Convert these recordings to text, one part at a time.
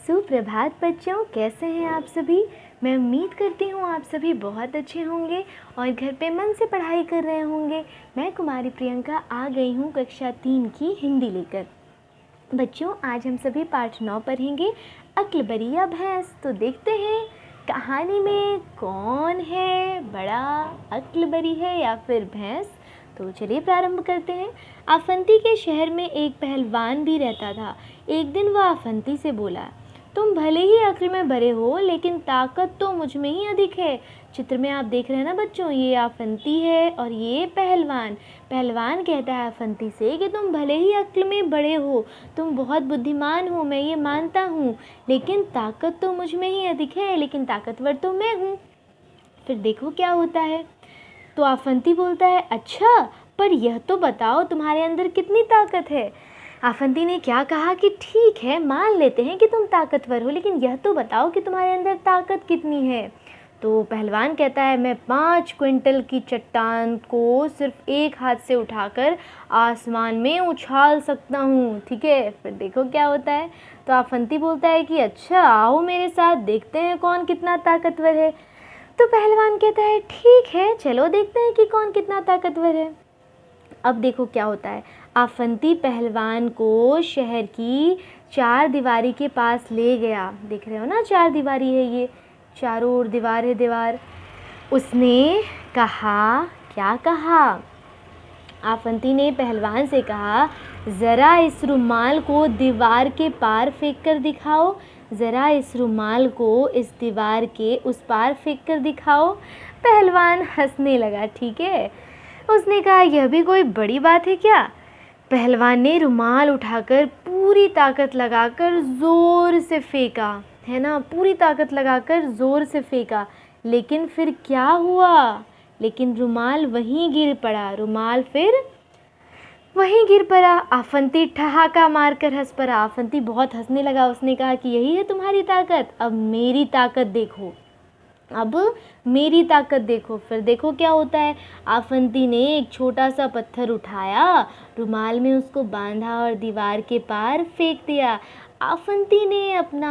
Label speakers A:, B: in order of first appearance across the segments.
A: सुप्रभात बच्चों, कैसे हैं आप सभी। मैं उम्मीद करती हूँ आप सभी बहुत अच्छे होंगे और घर पे मन से पढ़ाई कर रहे होंगे। मैं कुमारी प्रियंका आ गई हूँ कक्षा 3 की हिंदी लेकर। बच्चों, आज हम सभी पाठ 9 पढ़ेंगे, अक्ल या भैंस। तो देखते हैं कहानी में कौन है बड़ा, अक्ल है या फिर भैंस। तो चलिए प्रारंभ करते हैं। आफंती के शहर में एक पहलवान भी रहता था। एक दिन वह आफंती से बोला, तुम भले ही अक्ल में बड़े हो लेकिन ताकत तो मुझ में ही अधिक है। चित्र में आप देख रहे हैं ना बच्चों, ये आफंती है और ये पहलवान। पहलवान कहता है आफंती से कि तुम भले ही अक्ल में बड़े हो, तुम बहुत बुद्धिमान हो, मैं ये मानता हूँ, लेकिन ताकत तो मुझ में ही अधिक है, लेकिन ताकतवर तो मैं हूँ। फिर देखो क्या होता है। तो आफंती बोलता है, अच्छा, पर यह तो बताओ तुम्हारे अंदर कितनी ताकत है। आफंती ने क्या कहा कि ठीक है, मान लेते हैं कि तुम ताकतवर हो, लेकिन यह तो बताओ कि तुम्हारे अंदर ताकत कितनी है। तो पहलवान कहता है, मैं 5 क्विंटल की चट्टान को सिर्फ एक हाथ से उठाकर आसमान में उछाल सकता हूँ। ठीक है, फिर देखो क्या होता है। तो आफंती बोलता है कि अच्छा, आओ मेरे साथ, देखते हैं कौन कितना ताकतवर है। तो पहलवान कहता है, ठीक है, चलो देखते हैं कि कौन कितना ताकतवर है। अब देखो क्या होता है। आफंती पहलवान को शहर की 4 दीवारी के पास ले गया। देख रहे हो ना, 4 दीवारी है, ये चारों ओर दीवार है, दीवार। उसने कहा, क्या कहा? आफंती ने पहलवान से कहा, ज़रा इस रुमाल को दीवार के पार फेंक कर दिखाओ, ज़रा इस रुमाल को इस दीवार के उस पार फेंक कर दिखाओ। पहलवान हंसने लगा। ठीक है, उसने कहा, यह भी कोई बड़ी बात है क्या? पहलवान ने रुमाल उठाकर पूरी ताकत लगाकर ज़ोर से फेंका, है ना, पूरी ताकत लगाकर ज़ोर से फेंका। लेकिन फिर क्या हुआ? लेकिन रुमाल वहीं गिर पड़ा, रुमाल फिर वहीं गिर पड़ा। आफंती ठहाका मारकर हंस पड़ा। आफंती बहुत हंसने लगा। उसने कहा कि यही है तुम्हारी ताकत, अब मेरी ताकत देखो, अब मेरी ताकत देखो। फिर देखो क्या होता है। आफंती ने एक छोटा सा पत्थर उठाया, रुमाल में उसको बांधा और दीवार के पार फेंक दिया। आफंती ने अपना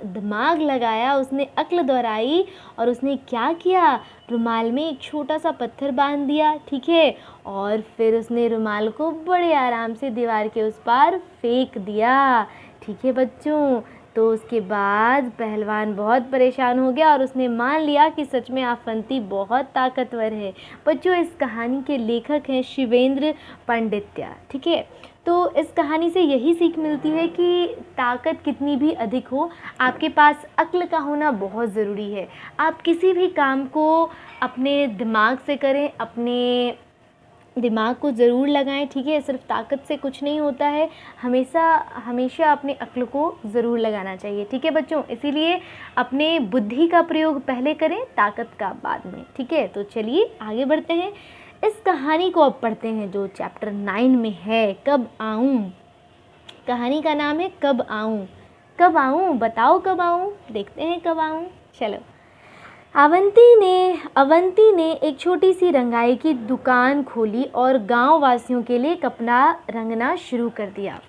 A: दिमाग लगाया, उसने अक्ल दोहराई और उसने क्या किया, रुमाल में एक छोटा सा पत्थर बांध दिया। ठीक है, और फिर उसने रुमाल को बड़े आराम से दीवार के उस पार फेंक दिया। ठीक है बच्चों, तो उसके बाद पहलवान बहुत परेशान हो गया और उसने मान लिया कि सच में आफंती बहुत ताकतवर है। बच्चों, इस कहानी के लेखक हैं शिवेंद्र पांडित्य। ठीक है, तो इस कहानी से यही सीख मिलती है कि ताकत कितनी भी अधिक हो, आपके पास अक्ल का होना बहुत ज़रूरी है। आप किसी भी काम को अपने दिमाग से करें, अपने दिमाग को ज़रूर लगाएं। ठीक है, सिर्फ ताकत से कुछ नहीं होता है, हमेशा अपने अक्ल को ज़रूर लगाना चाहिए। ठीक है बच्चों, इसीलिए अपने बुद्धि का प्रयोग पहले करें, ताकत का बाद में। ठीक है, तो चलिए आगे बढ़ते हैं। इस कहानी को अब पढ़ते हैं जो चैप्टर 9 में है, कब आऊँ। कहानी का नाम है कब आऊँ। कब आऊँ, बताओ कब आऊँ, देखते हैं कब आऊँ। चलो। अवंती ने एक छोटी सी रंगाई की दुकान खोली और गांव वासियों के लिए कपड़ा रंगना शुरू कर दिया।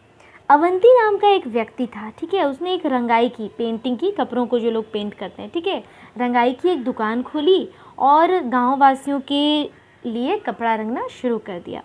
A: अवंती नाम का एक व्यक्ति था। ठीक है, उसने एक रंगाई की, पेंटिंग की, कपड़ों को जो लोग पेंट करते हैं, ठीक है, रंगाई की एक दुकान खोली और गांव वासियों के लिए कपड़ा रंगना शुरू कर दिया।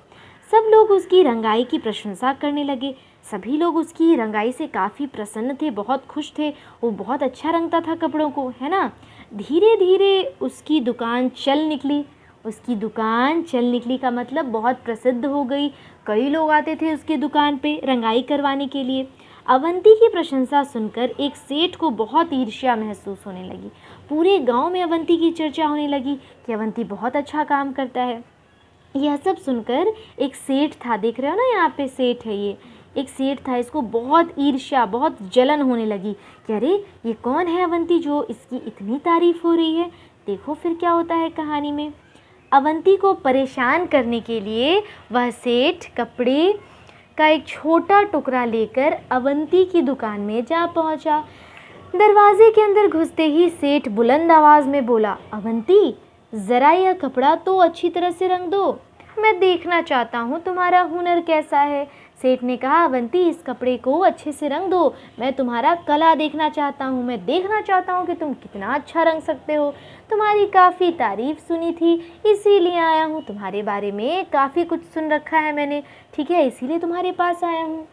A: सब लोग उसकी रंगाई की प्रशंसा करने लगे। सभी लोग उसकी रंगाई से काफ़ी प्रसन्न थे, बहुत खुश थे। वो बहुत अच्छा रंगता था कपड़ों को, है ना। धीरे धीरे उसकी दुकान चल निकली। उसकी दुकान चल निकली का मतलब बहुत प्रसिद्ध हो गई। कई लोग आते थे उसकी दुकान पे रंगाई करवाने के लिए। अवंती की प्रशंसा सुनकर एक सेठ को बहुत ईर्ष्या महसूस होने लगी। पूरे गांव में अवंती की चर्चा होने लगी कि अवंती बहुत अच्छा काम करता है। यह सब सुनकर एक सेठ था, देख रहे हो ना, यहाँ पे सेठ है, ये एक सेठ था। इसको बहुत ईर्ष्या, बहुत जलन होने लगी कि अरे ये कौन है अवंती जो इसकी इतनी तारीफ हो रही है। देखो फिर क्या होता है कहानी में। अवंती को परेशान करने के लिए वह सेठ कपड़े का एक छोटा टुकड़ा लेकर अवंती की दुकान में जा पहुंचा। दरवाजे के अंदर घुसते ही सेठ बुलंद आवाज में बोला, अवंती, ज़रा यह कपड़ा तो अच्छी तरह से रंग दो, मैं देखना चाहता हूँ तुम्हारा हुनर कैसा है। सेठ ने कहा, अवंती इस कपड़े को अच्छे से रंग दो, मैं तुम्हारा कला देखना चाहता हूँ, मैं देखना चाहता हूँ कि तुम कितना अच्छा रंग सकते हो। तुम्हारी काफ़ी तारीफ़ सुनी थी, इसीलिए आया हूँ, तुम्हारे बारे में काफ़ी कुछ सुन रखा है मैंने, ठीक है, इसीलिए तुम्हारे पास आया हूँ।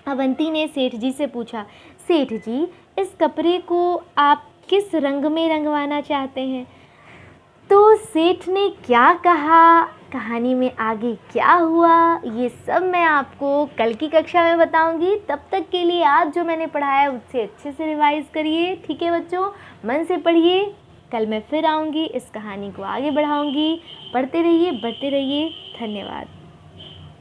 A: अवंती ने सेठ जी से पूछा, सेठ जी इस कपड़े को आप किस रंग में रंगवाना चाहते हैं? तो सेठ ने क्या कहा, कहानी में आगे क्या हुआ, ये सब मैं आपको कल की कक्षा में बताऊंगी। तब तक के लिए आज जो मैंने पढ़ाया है उससे अच्छे से रिवाइज़ करिए, ठीक है बच्चों, मन से पढ़िए। कल मैं फिर आऊँगी, इस कहानी को आगे बढ़ाऊँगी। पढ़ते रहिए, बढ़ते रहिए। धन्यवाद।